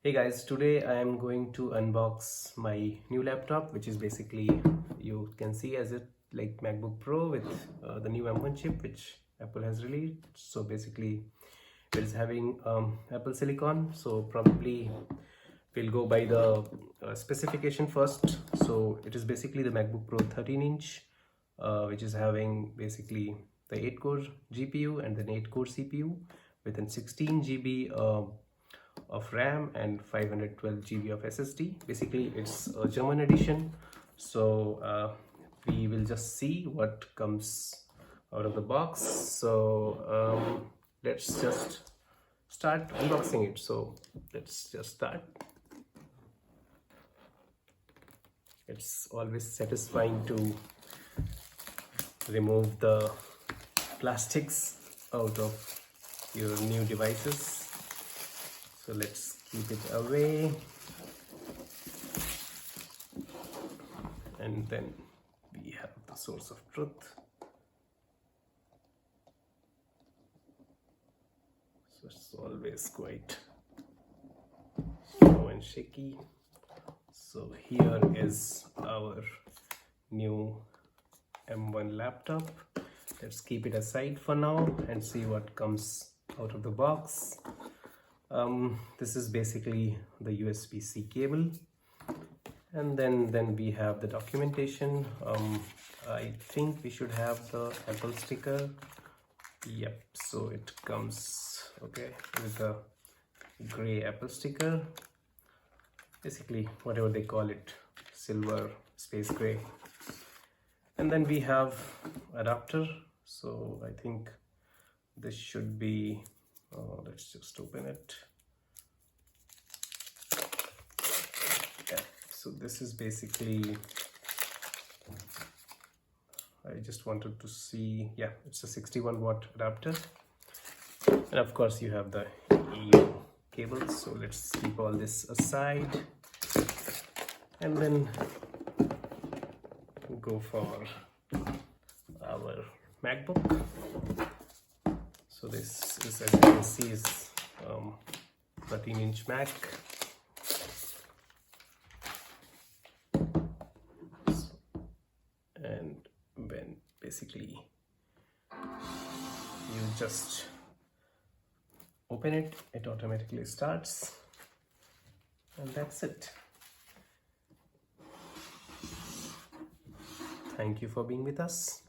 Hey guys, today I am going to unbox my new laptop, which is basically, you can see as it like MacBook Pro with the new M1 chip which Apple has released. So basically it is having Apple Silicon, so probably we'll go by the specification first. So it is basically the MacBook Pro 13-inch which is having basically the 8-core GPU and then 8-core CPU with a 16 GB of RAM and 512 GB of SSD. Basically it's a German edition, so we will just see what comes out of the box. So let's just start unboxing it. So let's just start. It's always satisfying to remove the plastics out of your new devices. So let's keep it away, and then we have the source of truth. So it's always quite slow and shaky. So here is our new M1 laptop. Let's keep it aside for now and see what comes out of the box. This is basically the USB-C cable, and then we have the documentation. I think we should have the Apple sticker. Yep, so it comes with a gray Apple sticker, basically whatever they call it, silver, space gray. And then we have adapter. So I think this should be let's just open it. Yeah, so this is basically, I just wanted to see, yeah, it's a 61 watt adapter, and of course you have the EU cables. So let's keep all this aside and then go for our MacBook. So this is, as you can see, is 13-inch Mac. And when basically you just open it, it automatically starts, and that's it. Thank you for being with us.